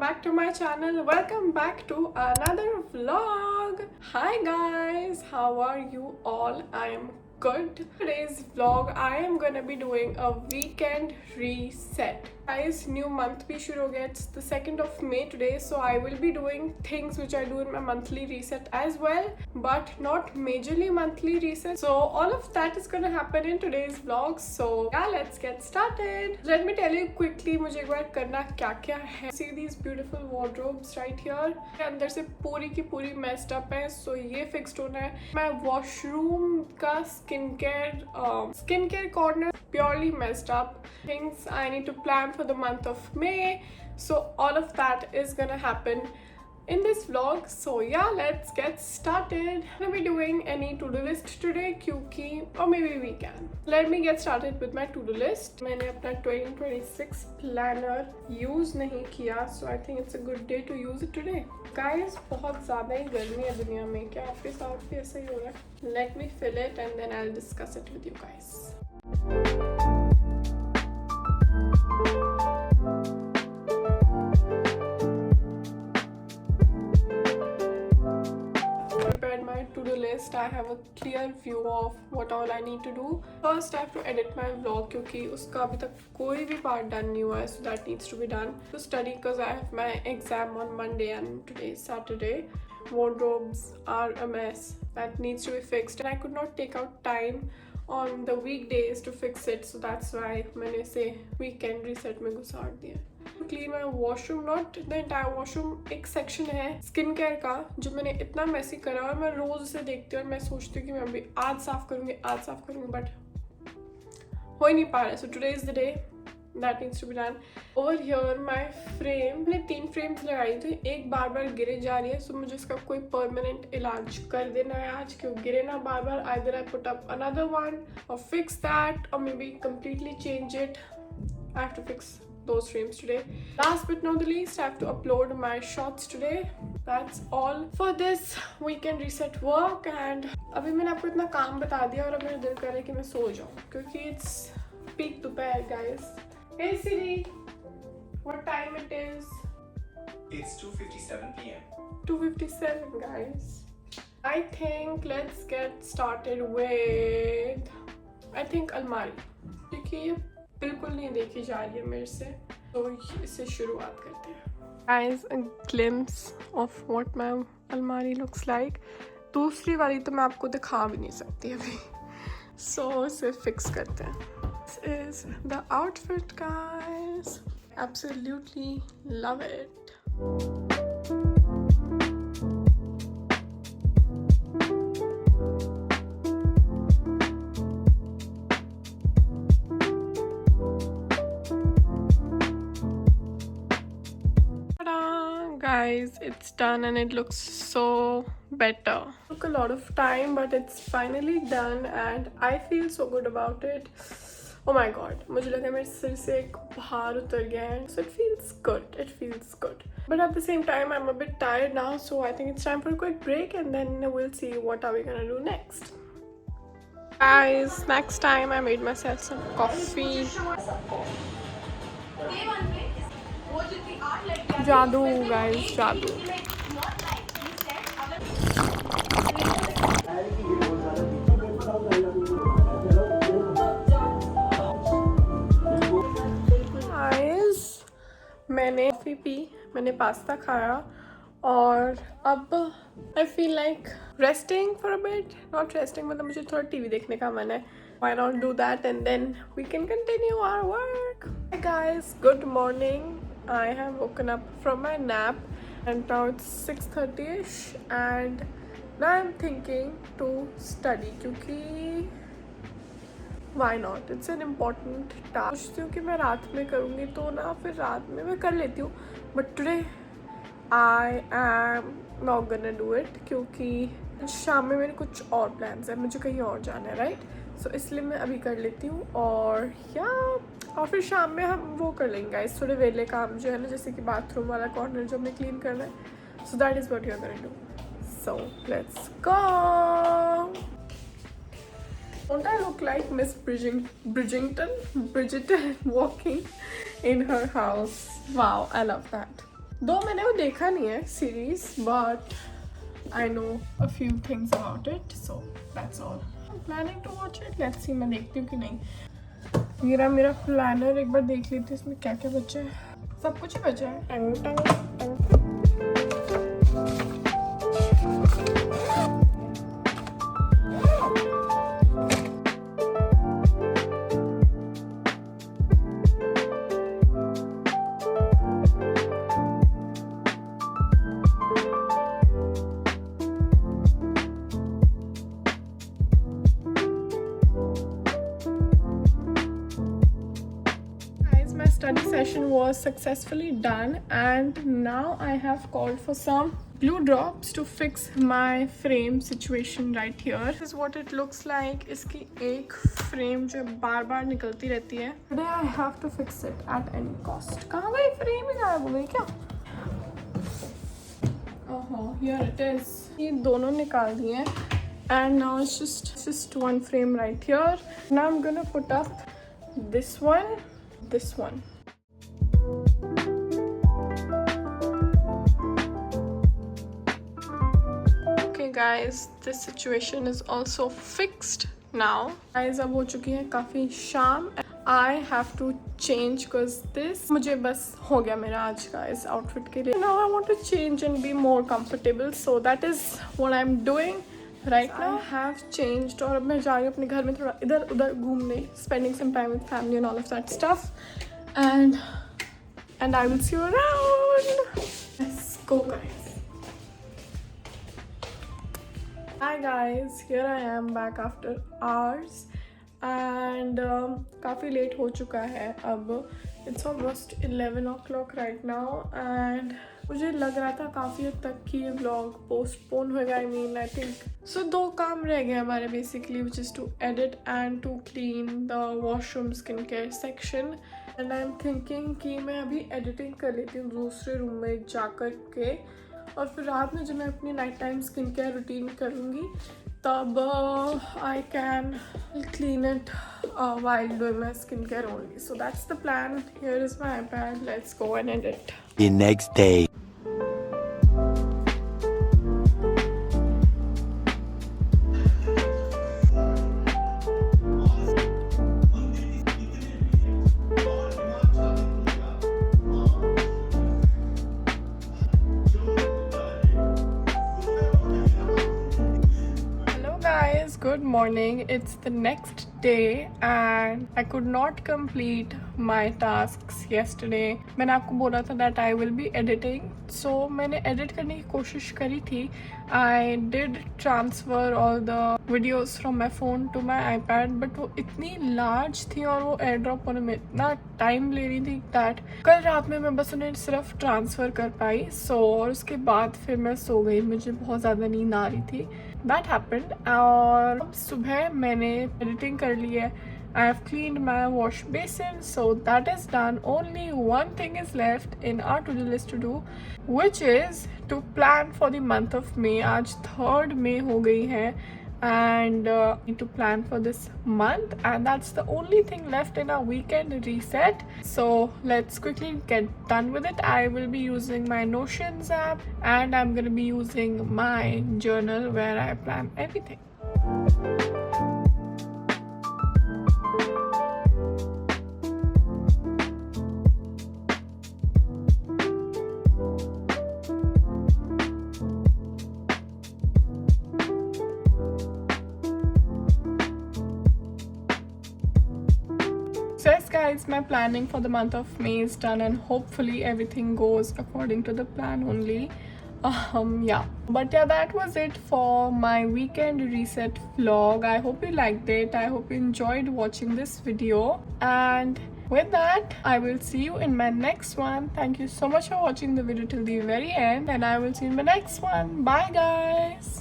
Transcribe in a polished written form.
back to my channel. Welcome back to another vlog. Hi guys, how are you all? I am good. Today's vlog I am gonna be doing a weekend reset. Guys, new month bhi shuru ho gaya. It's the 2nd of May today, so I will be doing things which I do in my monthly reset as well, but not majorly monthly reset. So all of that is gonna happen in today's vlog. So yeah, let's get started. Let me tell you quickly मुझे एक बार करना क्या क्या है. See these beautiful wardrobes right here. अंदर से पूरी की पूरी messed up है, so ये fixed होना है. मैं washroom का skincare corner purely messed up. Things I need to plan for the month of May, so all of that is gonna happen in this vlog. So yeah, let's get started. I'm gonna be doing any to-do list today क्योंकि or maybe we can. Let me get started with my to-do list. मैंने अपना 2026 planner use नहीं किया, so I think it's a good day to use it today. Guys, बहुत ज़्यादा ही गर्मी है दुनिया में. क्या आपके साथ भी ऐसा ही हो रहा है? Let me fill it and then I'll discuss it with you guys. To-do list. I have a clear view of what all I need to do. First, I have to edit my vlog क्योंकि उसका अभी तक कोई भी part done नहीं हुआ है, so that needs to be done. To study because I have my exam on Monday and today is Saturday. Wardrobes are a mess. That needs to be fixed, and I could not take out time on the weekdays to fix it, so that's why मैंने इसे weekend reset में घुसाड़ दिया. Clean my washroom, not the entire washroom. एक section है skin care का जो मैंने इतना मैसी करा और मैं रोज उसे देखती हूँ और मैं सोचती हूँ कि मैं अभी आज साफ करूँगी, बट हो ही नहीं पा रहा है. So today is the day that needs to be done. Over here my frame, मैंने 3 फ्रेम्स लगाई थी, एक बार बार गिरे जा रही है, सो मुझे इसका कोई परमानेंट इलाज कर देना है आज, क्यों गिरे ना बार बार. Either I put up another one or fix that or maybe completely change it. I have to fix those frames today. Last but not the least, I have to upload my shots today. That's all for this weekend reset work. And अभी मैंने आपको इतना काम बता दिया और अब मेरा दिल कर रहा है कि मैं सो जाऊँ क्योंकि it's peak दोपहर guys. Hey Siri, what time it is? It's 2:57 p.m. 2:57 guys. I think let's get started with अलमारी, क्योंकि ये बिल्कुल नहीं देखी जा रही है मेरे से, तो इससे शुरुआत करते हैं. Guys, a glimpse of what my अलमारी looks like. दूसरी वाली तो मैं आपको दिखा भी नहीं सकती अभी, so इसे फिक्स करते हैं. This is the outfit guys. Absolutely love it. Guys, it's done and it looks so better. Took a lot of time but it's finally done and I feel so good about it. Oh my god, मुझे लगा मेरे सिर से एक भार उतर गया है, so it feels good. But at the same time I'm a bit tired now, so I think it's time for a quick break and then we'll see what are we gonna do next. Guys, next time I made myself some coffee. जादू guys, जादू. Guys, मैंने coffee P, मैंने pasta खाया और अब I feel like resting for a bit. Not resting मतलब मुझे थोड़ा टीवी देखने का मन है. Why not do that and then we can continue our work. Hey guys, good morning. I have woken up from my nap and now it's 6:30ish and now I'm thinking to study क्योंकि why not? It's an important task. सोचती हूँ कि मैं रात में करूँगी तो ना फिर रात में मैं कर लेती हूँ, but today I am not gonna do it क्योंकि शाम में मेरे कुछ और प्लान्स हैं, मुझे कहीं और जाना है राइट. सो इसलिए मैं अभी कर लेती हूँ और फिर शाम में हम वो कर लेंगे गाइस, थोड़े वेले काम जो है ना, जैसे कि बाथरूम वाला कॉर्नर जो हमें क्लीन करना है. So that is what you are going to do. So let's go. Don't I look like Miss Bridgerton walking in her house? Wow, I love that. दो मैंने वो देखा नहीं है series, but I know a few things about it, so that's all. Planning to watch it, let's see मैं देखती हूँ कि नहीं। मेरा प्लानर एक बार देख लेती हूँ इसमें क्या क्या बचा है। सब कुछ ही बचा है। टंग टंग टंग। My study session was successfully done, and now I have called for some glue drops to fix my frame situation right here. This is what it looks like. इसकी एक frame जो बार बार निकलती रहती है. Today I have to fix it at any cost. कहाँ गई frame ही गायब हो गई क्या? Here it is. ये दोनों निकाल दिए, and now it's just one frame right here. Now I'm gonna put up this one. Okay guys, this situation is also fixed now. Guys, अब हो चुकी है काफ़ी शाम. I have to change because this मुझे बस हो गया मेरा आज का इस outfit के लिए. Now I want to change and be more comfortable, so that is what I'm doing. Right now I have changed और अब मैं जा रही हूँ अपने घर में थोड़ा इधर उधर घूमने, spending some time with family and all of that stuff, and I will see you around. Let's go guys. Hi guys, here I am back after hours, and काफ़ी लेट हो चुका है अब. It's almost 11 o'clock right now, and मुझे लग रहा था काफ़ी हद तक कि ये व्लॉग पोस्टपोन होगा. I mean, I think so. 2 काम रह गए हमारे basically, which is to edit and to clean the washroom skincare section. And I'm thinking कि मैं अभी editing कर लेती हूँ दूसरे रूम में जाकर के, और फिर रात में जब मैं अपनी night time skin care routine करूँगी तब I can clean it while doing my skincare only. So that's the plan. Here is my iPad. Let's go and edit. The next day. Good morning. It's the next day and I could not complete my tasks yesterday. मैंने आपको बोला था that I will be editing. So मैंने edit करने की कोशिश करी थी. I did transfer all the videos from my phone to my iPad, but वो इतनी large थी और वो airdrop होने में इतना time ले रही थी that कल रात में मैं बस उन्हें सिर्फ transfer कर पाई. So और उसके बाद फिर मैं सो गई. मुझे बहुत ज़्यादा नींद आ रही थी. That happened. और अब सुबह मैंने editing कर ली है. I have cleaned my wash basin, so that is done. Only one thing is left in our to-do list to do, which is to plan for the month of May. आज 3rd May हो गई है, and need to plan for this month, and that's the only thing left in our weekend reset. So let's quickly get done with it. I will be using my Notions app, and I'm going to be using my journal where I plan everything. So yes guys, my planning for the month of May is done, and hopefully everything goes according to the plan only. Yeah, but yeah, that was it for my weekend reset vlog. I hope you liked it. I hope you enjoyed watching this video, and with that I will see you in my next one. Thank you so much for watching the video till the very end, and I will see you in my next one. Bye guys.